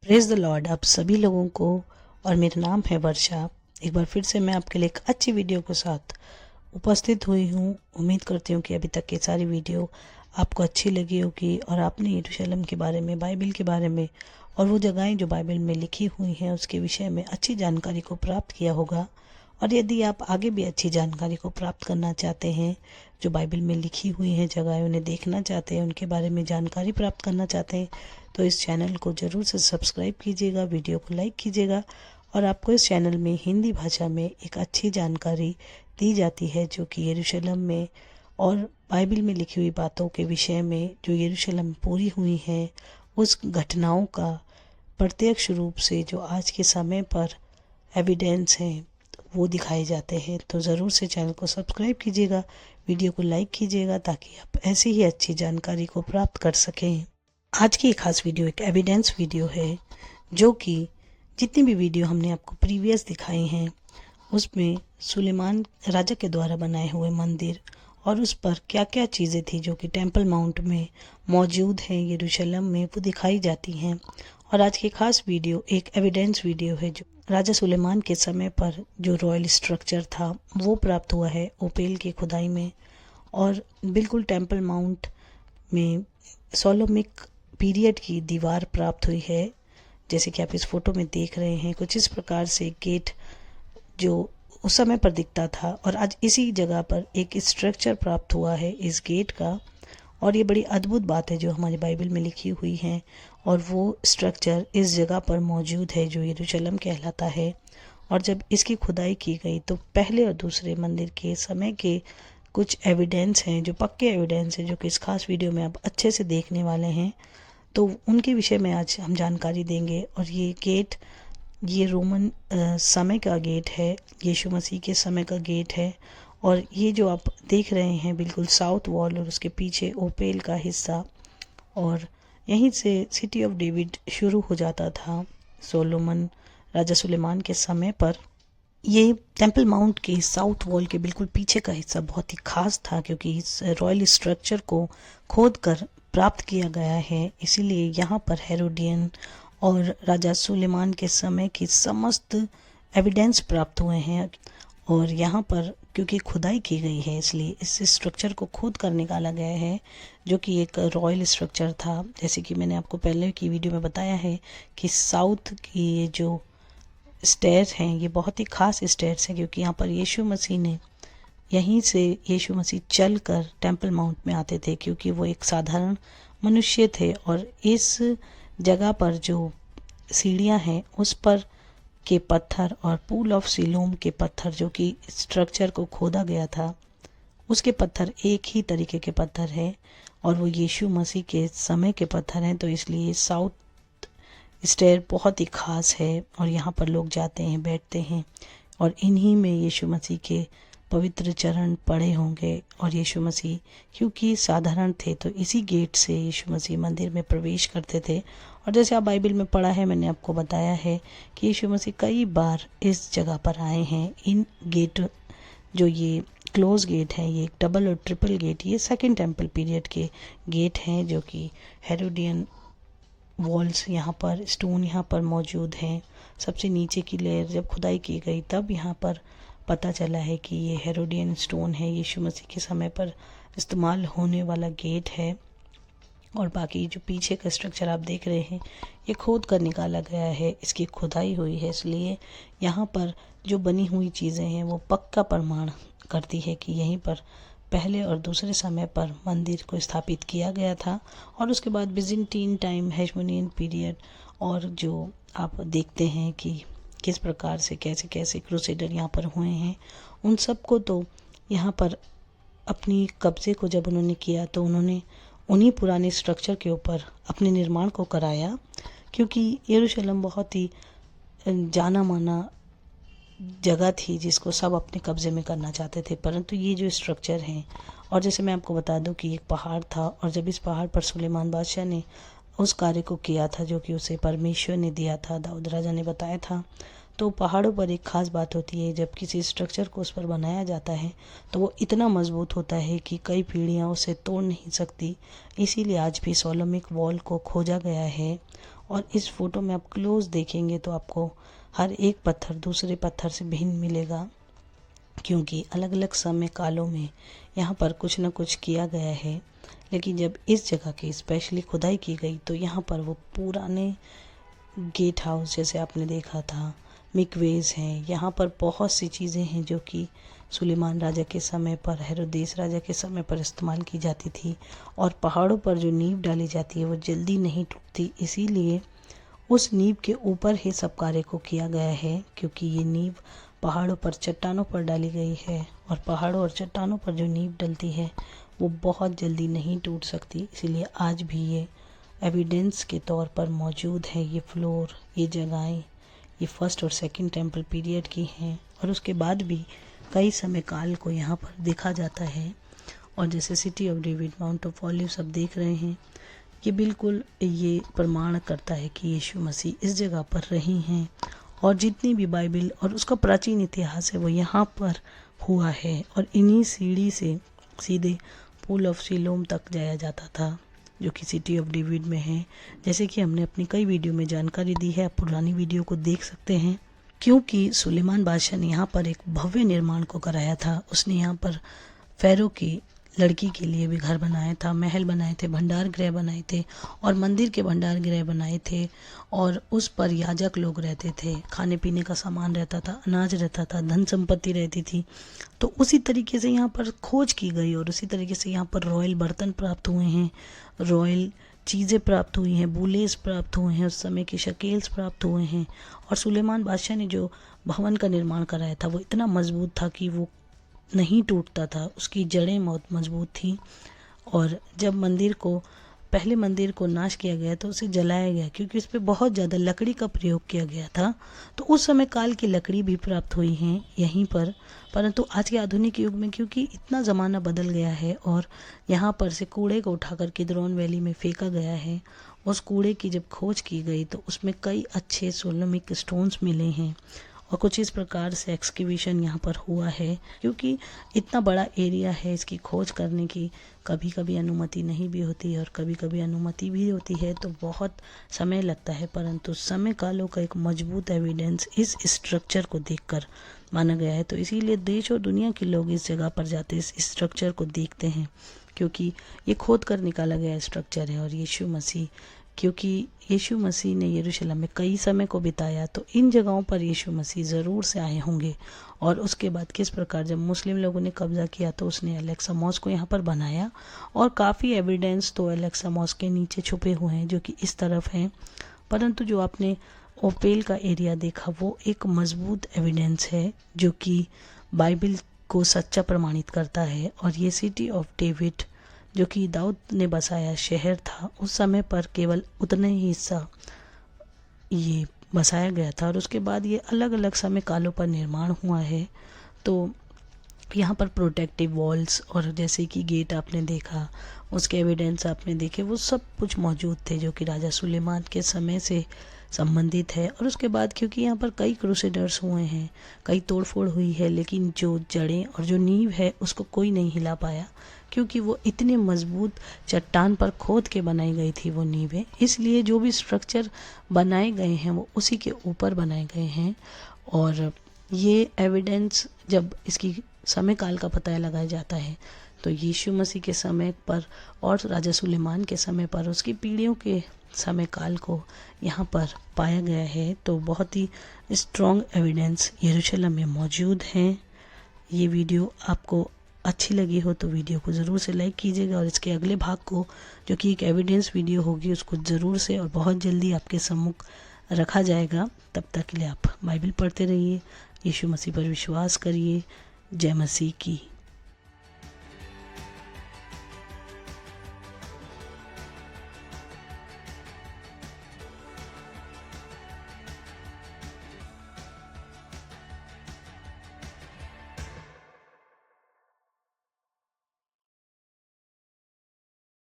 Praise the Lord आप सभी लोगों को। और मेरा नाम है वर्षा। एक बार फिर से मैं आपके लिए एक अच्छी वीडियो के साथ उपस्थित हुई हूँ। उम्मीद करती हूँ कि अभी तक की सारी वीडियो आपको अच्छी लगी होगी और आपने यरूशलेम के बारे में, बाइबल के बारे में और वो जगहें जो बाइबल में लिखी हुई हैं उसके विषय में अच्छी जानकारी को प्राप्त किया होगा। और यदि आप आगे भी अच्छी जानकारी को प्राप्त करना चाहते हैं, जो बाइबल में लिखी हुई हैं जगह उन्हें देखना चाहते हैं, उनके बारे में जानकारी प्राप्त करना चाहते हैं, तो इस चैनल को ज़रूर से सब्सक्राइब कीजिएगा, वीडियो को लाइक कीजिएगा। और आपको इस चैनल में हिंदी भाषा में एक अच्छी जानकारी दी जाती है जो कि यरूशलेम में और बाइबल में लिखी हुई बातों के विषय में जो यरूशलेम में पूरी हुई हैं, उस घटनाओं का प्रत्यक्ष रूप से जो आज के समय पर एविडेंस हैं वो दिखाए जाते हैं। तो ज़रूर से चैनल को सब्सक्राइब कीजिएगा, वीडियो को लाइक कीजिएगा ताकि आप ऐसी ही अच्छी जानकारी को प्राप्त कर सकें। आज की खास वीडियो एक एविडेंस वीडियो है जो कि जितनी भी वीडियो हमने आपको प्रीवियस दिखाई हैं उसमें सुलेमान राजा के द्वारा बनाए हुए मंदिर और उस पर क्या क्या चीज़ें थी जो कि टेंपल माउंट में मौजूद हैं यरूशलेम में, वो दिखाई जाती हैं। और आज की खास वीडियो एक एविडेंस वीडियो है जो राजा सुलेमान के समय पर जो रॉयल स्ट्रक्चर था वो प्राप्त हुआ है ओपेल की खुदाई में। और बिल्कुल टेंपल माउंट में सोलोमिक पीरियड की दीवार प्राप्त हुई है, जैसे कि आप इस फोटो में देख रहे हैं। कुछ इस प्रकार से गेट जो उस समय पर दिखता था और आज इसी जगह पर एक स्ट्रक्चर प्राप्त हुआ है इस गेट का। और ये बड़ी अद्भुत बात है जो हमारी बाइबल में लिखी हुई है और वो स्ट्रक्चर इस जगह पर मौजूद है जो यरूशलेम कहलाता है। और जब इसकी खुदाई की गई तो पहले और दूसरे मंदिर के समय के कुछ एविडेंस हैं जो पक्के एविडेंस हैं जो कि इस खास वीडियो में आप अच्छे से देखने वाले हैं। तो उनके विषय में आज हम जानकारी देंगे। और ये गेट ये रोमन समय का गेट है, यीशु मसीह के समय का गेट है। और ये जो आप देख रहे हैं बिल्कुल साउथ वॉल और उसके पीछे ओपेल का हिस्सा, और यहीं से सिटी ऑफ डेविड शुरू हो जाता था सोलोमन राजा सुलेमान के समय पर। ये टेंपल माउंट के साउथ वॉल के बिल्कुल पीछे का हिस्सा बहुत ही खास था क्योंकि इस रॉयल स्ट्रक्चर को खोद कर प्राप्त किया गया है। इसीलिए यहाँ पर हेरोडियन और राजा सुलेमान के समय की समस्त एविडेंस प्राप्त हुए हैं। और यहाँ पर क्योंकि खुदाई की गई है इसलिए इस स्ट्रक्चर को खोद कर निकाला गया है जो कि एक रॉयल स्ट्रक्चर था। जैसे कि मैंने आपको पहले की वीडियो में बताया है कि साउथ की ये जो स्टेयर्स हैं ये बहुत ही खास स्टेयर्स हैं क्योंकि यहाँ पर यीशु मसीह ने यहीं से यीशु मसीह चल कर टेंपल माउंट में आते थे क्योंकि वो एक साधारण मनुष्य थे। और इस जगह पर जो सीढ़ियाँ हैं उस पर के पत्थर और पूल ऑफ सिलोम के पत्थर जो कि स्ट्रक्चर को खोदा गया था उसके पत्थर एक ही तरीके के पत्थर हैं और वो यीशु मसीह के समय के पत्थर हैं। तो इसलिए साउथ स्टेयर बहुत ही खास है और यहाँ पर लोग जाते हैं, बैठते हैं और इन्हीं में यीशु मसीह के पवित्र चरण पड़े होंगे। और यीशु मसीह क्योंकि साधारण थे तो इसी गेट से यीशु मसीह मंदिर में प्रवेश करते थे। और जैसे आप बाइबल में पढ़ा है, मैंने आपको बताया है कि यीशु मसीह कई बार इस जगह पर आए हैं। इन गेट जो ये क्लोज गेट है, ये डबल और ट्रिपल गेट, ये सेकेंड टेम्पल पीरियड के गेट हैं जो कि हेरोडियन वॉल्स यहाँ पर स्टोन यहाँ पर मौजूद हैं। सबसे नीचे की लेयर जब खुदाई की गई तब यहाँ पर पता चला है कि ये हेरोडियन स्टोन है, यीशु मसीह के समय पर इस्तेमाल होने वाला गेट है। और बाकी जो पीछे का स्ट्रक्चर आप देख रहे हैं ये खोद कर निकाला गया है, इसकी खुदाई हुई है, इसलिए यहाँ पर जो बनी हुई चीज़ें हैं वो पक्का प्रमाण करती है कि यहीं पर पहले और दूसरे समय पर मंदिर को स्थापित किया गया था। और उसके बाद बिजेंटीन टाइम, हेजमोनियन पीरियड और जो आप देखते हैं कि किस प्रकार से कैसे कैसे क्रूसेडर यहाँ पर हुए हैं, उन सब को तो यहाँ पर अपनी कब्ज़े को जब उन्होंने किया तो उन्होंने उन्हीं पुराने स्ट्रक्चर के ऊपर अपने निर्माण को कराया क्योंकि यरूशलेम बहुत ही जाना माना जगह थी जिसको सब अपने कब्ज़े में करना चाहते थे। परंतु ये जो स्ट्रक्चर हैं, और जैसे मैं आपको बता दूं कि एक पहाड़ था और जब इस पहाड़ पर सुलेमान बादशाह ने उस कार्य को किया था जो कि उसे परमेश्वर ने दिया था, दाऊद राजा ने बताया था, तो पहाड़ों पर एक ख़ास बात होती है, जब किसी स्ट्रक्चर को उस पर बनाया जाता है तो वो इतना मजबूत होता है कि कई पीढ़ियाँ उसे तोड़ नहीं सकती। इसीलिए आज भी सोलोमिक वॉल को खोजा गया है और इस फ़ोटो में आप क्लोज देखेंगे तो आपको हर एक पत्थर दूसरे पत्थर से भिन्न मिलेगा, क्योंकि अलग अलग समय कालों में यहाँ पर कुछ न कुछ किया गया है। लेकिन जब इस जगह की स्पेशली खुदाई की गई तो यहाँ पर वो पुराने गेट हाउस जैसे आपने देखा था, मिकवेज हैं, यहाँ पर बहुत सी चीज़ें हैं जो कि सुलेमान राजा के समय पर, हेरोदेस राजा के समय पर इस्तेमाल की जाती थी। और पहाड़ों पर जो नींव डाली जाती है वो जल्दी नहीं टूटती, इसीलिए उस नींव के ऊपर ही सब कार्य को किया गया है, क्योंकि ये नींव पहाड़ों पर, चट्टानों पर डाली गई है और पहाड़ों और चट्टानों पर जो नींव डलती है वो बहुत जल्दी नहीं टूट सकती। इसीलिए आज भी ये एविडेंस के तौर पर मौजूद है। ये फ्लोर, ये जगहें, ये फर्स्ट और सेकंड टेम्पल पीरियड की हैं और उसके बाद भी कई समय काल को यहाँ पर देखा जाता है। और जैसे city of David, mount of olives सब देख रहे हैं, ये बिल्कुल ये प्रमाण करता है कि यीशु मसीह इस जगह पर रही हैं और जितनी भी बाइबल और उसका प्राचीन इतिहास है वो यहाँ पर हुआ है। और इन्हीं सीढ़ी से सीधे पूल ऑफ सिलोम तक जाया जाता था, जो कि सिटी ऑफ डेविड में है। जैसे कि हमने अपनी कई वीडियो में जानकारी दी है, आप पुरानी वीडियो को देख सकते हैं। क्योंकि सुलेमान बादशाह ने यहाँ पर एक भव्य निर्माण को कराया था। उसने यहाँ पर फ़ारो की लड़की के लिए भी घर बनाया था, महल बनाए थे, भंडार गृह बनाए थे और मंदिर के भंडार गृह बनाए थे। और उस पर याजक लोग रहते थे, खाने पीने का सामान रहता था, अनाज रहता था, धन संपत्ति रहती थी। तो उसी तरीके से यहाँ पर खोज की गई और उसी तरीके से यहाँ पर रॉयल बर्तन प्राप्त हुए हैं, रॉयल चीज़ें प्राप्त हुई हैं, बुलेस प्राप्त हुए हैं, उस समय के शकेल्स प्राप्त हुए हैं। और सुलेमान बादशाह ने जो भवन का निर्माण कराया था वो इतना मजबूत था कि वो नहीं टूटता था, उसकी जड़ें बहुत मजबूत थी। और जब पहले मंदिर को नाश किया गया तो उसे जलाया गया, क्योंकि उस पर बहुत ज़्यादा लकड़ी का प्रयोग किया गया था। तो उस समय काल की लकड़ी भी प्राप्त हुई हैं यहीं पर। परंतु आज के आधुनिक युग में क्योंकि इतना ज़माना बदल गया है और यहाँ पर से कूड़े को उठाकर किद्रोन वैली में फेंका गया है, उस कूड़े की जब खोज की गई तो उसमें कई अच्छे सोलोमिक स्टोन्स मिले हैं और कुछ इस प्रकार से एक्सकैवेशन यहाँ पर हुआ है। क्योंकि इतना बड़ा एरिया है, इसकी खोज करने की कभी कभी अनुमति नहीं भी होती है और कभी कभी अनुमति भी होती है, तो बहुत समय लगता है। परंतु समय कालों का एक मजबूत एविडेंस इस स्ट्रक्चर को देखकर माना गया है। तो इसीलिए देश और दुनिया के लोग इस जगह पर जाते इस स्ट्रक्चर को देखते हैं, क्योंकि ये खोद कर निकाला गया स्ट्रक्चर है। और यीशु मसीह, क्योंकि यीशु मसीह ने यरूशलेम में कई समय को बिताया, तो इन जगहों पर यीशु मसीह ज़रूर से आए होंगे। और उसके बाद किस प्रकार जब मुस्लिम लोगों ने कब्ज़ा किया तो उसने एलेक्सा मॉस्क को यहाँ पर बनाया और काफ़ी एविडेंस तो एलेक्सा मॉस्क के नीचे छुपे हुए हैं जो कि इस तरफ हैं। परंतु जो आपने ओपेल का एरिया देखा वो एक मजबूत एविडेंस है जो कि बाइबल को सच्चा प्रमाणित करता है। और ये सिटी ऑफ डेविड जो कि दाऊद ने बसाया शहर था, उस समय पर केवल उतना ही हिस्सा ये बसाया गया था और उसके बाद ये अलग अलग समय कालों पर निर्माण हुआ है। तो यहाँ पर प्रोटेक्टिव वॉल्स और जैसे कि गेट आपने देखा, उसके एविडेंस आपने देखे, वो सब कुछ मौजूद थे जो कि राजा सुलेमान के समय से संबंधित है। और उसके बाद क्योंकि यहाँ पर कई क्रूसेडर्स हुए हैं, कई तोड़फोड़ हुई है, लेकिन जो जड़ें और जो नींव है उसको कोई नहीं हिला पाया, क्योंकि वो इतने मजबूत चट्टान पर खोद के बनाई गई थी वो नींवें। इसलिए जो भी स्ट्रक्चर बनाए गए हैं वो उसी के ऊपर बनाए गए हैं। और ये एविडेंस जब इसकी समय काल का पता लगाया जाता है तो यीशु मसीह के समय पर और राजा सुलेमान के समय पर उसकी पीढ़ियों के समय काल को यहाँ पर पाया गया है। तो बहुत ही स्ट्रॉन्ग एविडेंस यरूशलेम में मौजूद हैं। ये वीडियो आपको अच्छी लगी हो तो वीडियो को ज़रूर से लाइक कीजिएगा और इसके अगले भाग को जो कि एक एविडेंस वीडियो होगी उसको ज़रूर से और बहुत जल्दी आपके सम्मुख रखा जाएगा। तब तक के लिए आप बाइबल पढ़ते रहिए, यीशु मसीह पर विश्वास करिए। जय मसीह की।